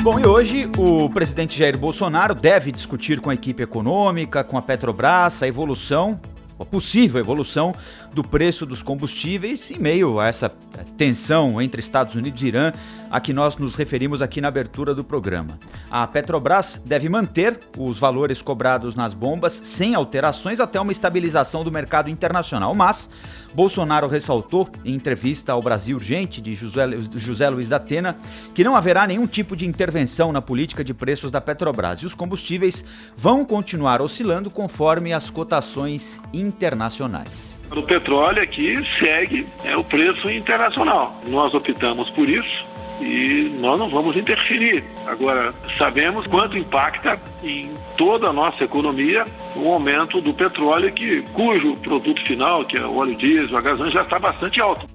Bom, e hoje o presidente Jair Bolsonaro deve discutir com a equipe econômica, com a Petrobras, a possível evolução do preço dos combustíveis em meio a essa tensão entre Estados Unidos e Irã, a que nós nos referimos aqui na abertura do programa. A Petrobras deve manter os valores cobrados nas bombas sem alterações até uma estabilização do mercado internacional, mas Bolsonaro ressaltou em entrevista ao Brasil Urgente de José Luiz da Atena que não haverá nenhum tipo de intervenção na política de preços da Petrobras e os combustíveis vão continuar oscilando conforme as cotações internacionais. O petróleo aqui segue o preço internacional. Nós optamos por isso e nós não vamos interferir. Agora, sabemos quanto impacta em toda a nossa economia o aumento do petróleo, cujo produto final, que é o óleo diesel, a gasolina, já está bastante alto.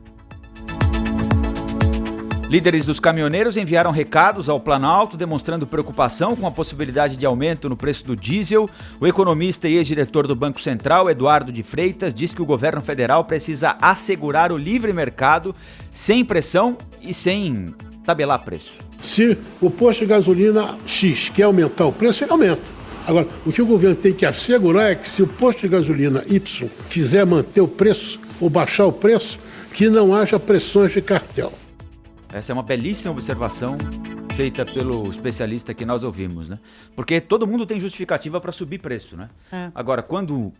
Líderes dos caminhoneiros enviaram recados ao Planalto demonstrando preocupação com a possibilidade de aumento no preço do diesel. O economista e ex-diretor do Banco Central, Eduardo de Freitas, diz que o governo federal precisa assegurar o livre mercado sem pressão e sem tabelar preço. Se o posto de gasolina X quer aumentar o preço, ele aumenta. Agora, o que o governo tem que assegurar é que se o posto de gasolina Y quiser manter o preço ou baixar o preço, que não haja pressões de cartel. Essa é uma belíssima observação feita pelo especialista que nós ouvimos, né? Porque todo mundo tem justificativa para subir preço, né? Agora, quando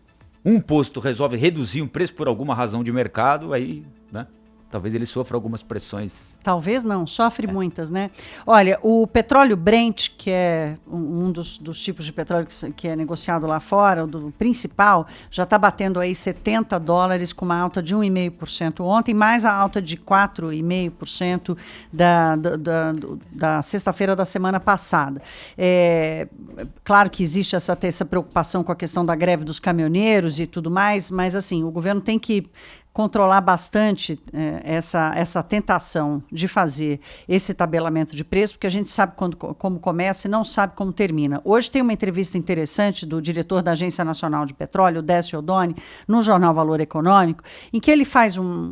um posto resolve reduzir um preço por alguma razão de mercado, aí, né? Talvez ele sofra algumas pressões. Talvez não, sofre muitas, né? Olha, o petróleo Brent, que é um dos tipos de petróleo que é negociado lá fora, o principal, já está batendo aí $70 com uma alta de 1,5% ontem, mais a alta de 4,5% da sexta-feira da semana passada. Claro que existe essa preocupação com a questão da greve dos caminhoneiros e tudo mais, mas assim, o governo tem que controlar bastante essa tentação de fazer esse tabelamento de preço, porque a gente sabe como começa e não sabe como termina. Hoje tem uma entrevista interessante do diretor da Agência Nacional de Petróleo, Décio Oddone, no jornal Valor Econômico, em que ele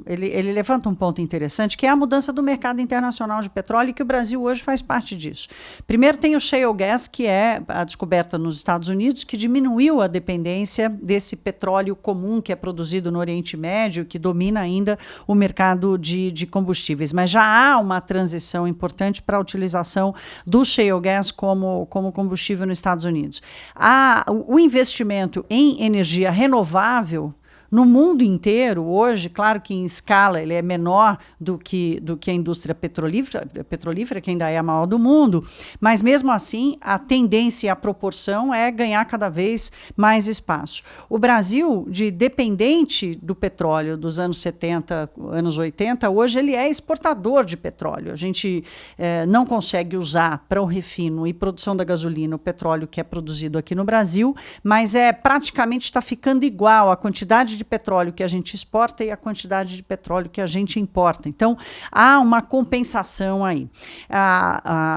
ele levanta um ponto interessante, que é a mudança do mercado internacional de petróleo, e que o Brasil hoje faz parte disso. Primeiro tem o shale gas, que é a descoberta nos Estados Unidos, que diminuiu a dependência desse petróleo comum que é produzido no Oriente Médio, que domina ainda o mercado de combustíveis. Mas já há uma transição importante para a utilização do shale gas como combustível nos Estados Unidos. O investimento em energia renovável no mundo inteiro, hoje, claro que em escala ele é menor do que a indústria petrolífera, que ainda é a maior do mundo, mas mesmo assim a tendência e a proporção é ganhar cada vez mais espaço. O Brasil, de dependente do petróleo dos anos 70, anos 80, hoje ele é exportador de petróleo. A gente não consegue usar para o refino e produção da gasolina o petróleo que é produzido aqui no Brasil, mas praticamente está ficando igual a quantidade de petróleo que a gente exporta e a quantidade de petróleo que a gente importa. Então, há uma compensação aí.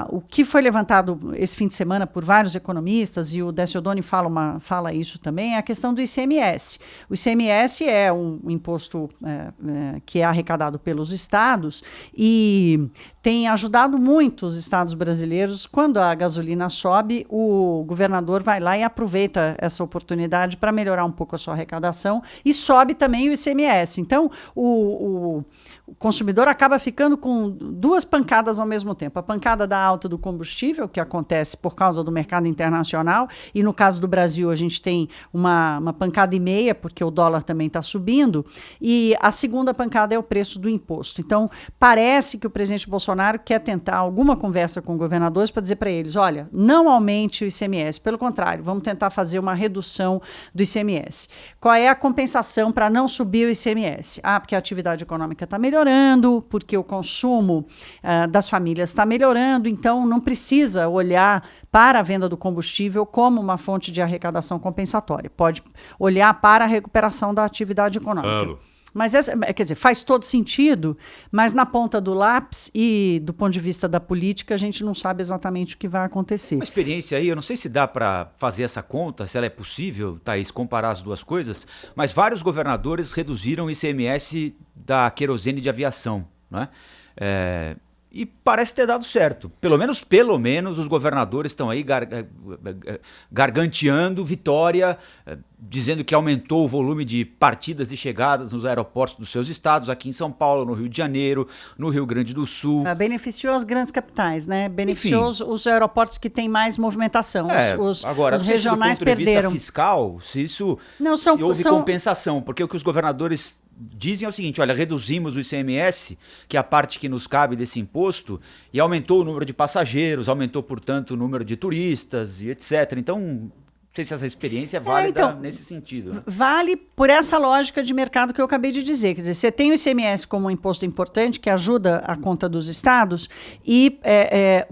O que foi levantado esse fim de semana por vários economistas, e o Décio Oddone fala isso também, é a questão do ICMS. O ICMS é um imposto que é arrecadado pelos estados e tem ajudado muito os estados brasileiros. Quando a gasolina sobe, o governador vai lá e aproveita essa oportunidade para melhorar um pouco a sua arrecadação e sobe também o ICMS. Então, o consumidor acaba ficando com duas pancadas ao mesmo tempo. A pancada da alta do combustível, que acontece por causa do mercado internacional, e no caso do Brasil a gente tem uma pancada e meia, porque o dólar também está subindo, e a segunda pancada é o preço do imposto. Então, parece que o presidente Bolsonaro quer tentar alguma conversa com governadores para dizer para eles, olha, não aumente o ICMS, pelo contrário, vamos tentar fazer uma redução do ICMS. Qual é a compensação para não subir o ICMS? Porque a atividade econômica está melhorando, porque o consumo das famílias está melhorando, então não precisa olhar para a venda do combustível como uma fonte de arrecadação compensatória. Pode olhar para a recuperação da atividade econômica. Mas, quer dizer, faz todo sentido, mas na ponta do lápis e do ponto de vista da política, a gente não sabe exatamente o que vai acontecer. Uma experiência aí, eu não sei se dá para fazer essa conta, se ela é possível, Thaís, comparar as duas coisas, mas vários governadores reduziram o ICMS da querosene de aviação, não é? E parece ter dado certo. Pelo menos os governadores estão aí garganteando vitória, dizendo que aumentou o volume de partidas e chegadas nos aeroportos dos seus estados, aqui em São Paulo, no Rio de Janeiro, no Rio Grande do Sul. Beneficiou as grandes capitais, né? Beneficiou os aeroportos que têm mais movimentação. Agora, os regionais do ponto de perderam. Vista fiscal, se houve compensação, porque o que os governadores dizem é o seguinte: olha, reduzimos o ICMS, que é a parte que nos cabe desse imposto, e aumentou o número de passageiros, aumentou, portanto, o número de turistas e etc. Então, não sei se essa experiência é válida nesse sentido. Né? Vale por essa lógica de mercado que eu acabei de dizer. Quer dizer, você tem o ICMS como um imposto importante que ajuda a conta dos estados e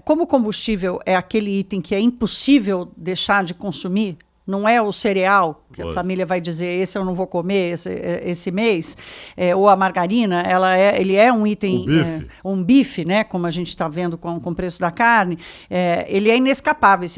como o combustível é aquele item que é impossível deixar de consumir, não é o cereal, que a família vai dizer, esse eu não vou comer esse mês, ou a margarina, ele é um item, um bife, né, como a gente está vendo com o preço da carne, ele é inescapável,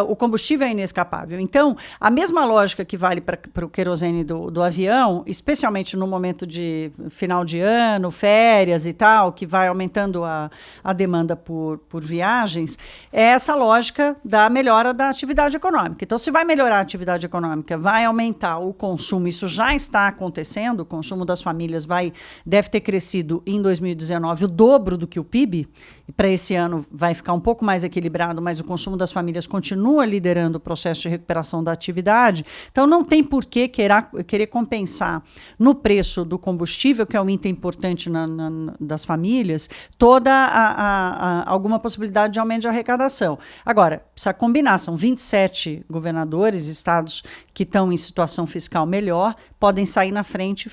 o combustível é inescapável. Então, a mesma lógica que vale para o querosene do avião, especialmente no momento de final de ano, férias e tal, que vai aumentando a demanda por viagens, é essa lógica da melhora da atividade econômica. Então, se vai melhorar a atividade econômica, vai aumentar o consumo, isso já está acontecendo, o consumo das famílias deve ter crescido em 2019 o dobro do que o PIB, e para esse ano vai ficar um pouco mais equilibrado, mas o consumo das famílias continua liderando o processo de recuperação da atividade, então não tem por que querer compensar no preço do combustível, que é um item importante das famílias, toda alguma possibilidade de aumento de arrecadação. Agora, precisa combinar, são 27 governadores, estados que estão em situação fiscal melhor, podem sair na frente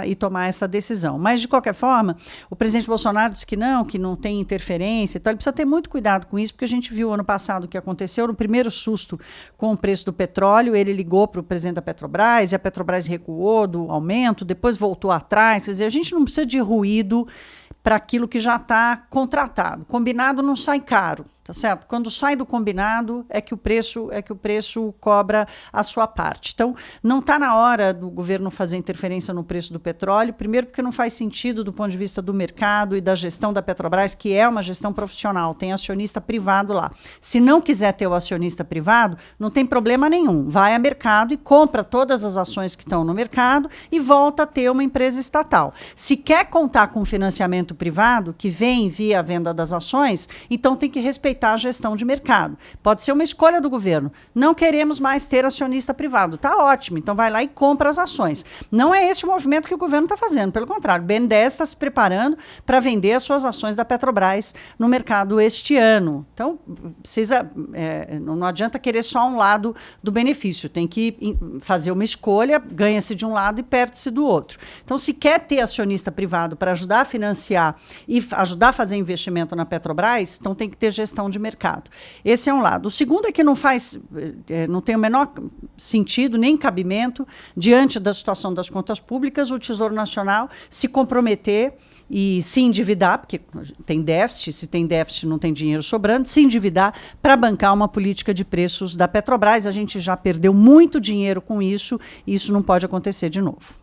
e tomar essa decisão. Mas, de qualquer forma, o presidente Bolsonaro disse que não tem interferência, então ele precisa ter muito cuidado com isso, porque a gente viu ano passado o que aconteceu, no primeiro susto com o preço do petróleo, ele ligou para o presidente da Petrobras, e a Petrobras recuou do aumento, depois voltou atrás, quer dizer, a gente não precisa de ruído para aquilo que já está contratado. Combinado não sai caro, tá certo? Quando sai do combinado é que o preço cobra a sua parte. Então, não está na hora do governo fazer interferência no preço do petróleo, primeiro porque não faz sentido do ponto de vista do mercado e da gestão da Petrobras, que é uma gestão profissional, tem acionista privado lá. Se não quiser ter o acionista privado, não tem problema nenhum. Vai a mercado e compra todas as ações que estão no mercado e volta a ter uma empresa estatal. Se quer contar com financiamento privado, que vem via a venda das ações, então tem que respeitar a gestão de mercado. Pode ser uma escolha do governo. Não queremos mais ter acionista privado. Está ótimo. Então vai lá e compra as ações. Não é esse o movimento que o governo está fazendo. Pelo contrário, o BNDES está se preparando para vender as suas ações da Petrobras no mercado este ano. Então, não adianta querer só um lado do benefício. Tem que fazer uma escolha, ganha-se de um lado e perde-se do outro. Então, se quer ter acionista privado para ajudar a financiar e ajudar a fazer investimento na Petrobras, então tem que ter gestão de mercado. Esse é um lado. O segundo é que não tem o menor sentido, nem cabimento, diante da situação das contas públicas, o Tesouro Nacional se comprometer e se endividar, porque tem déficit, se tem déficit não tem dinheiro sobrando, se endividar para bancar uma política de preços da Petrobras. A gente já perdeu muito dinheiro com isso e isso não pode acontecer de novo.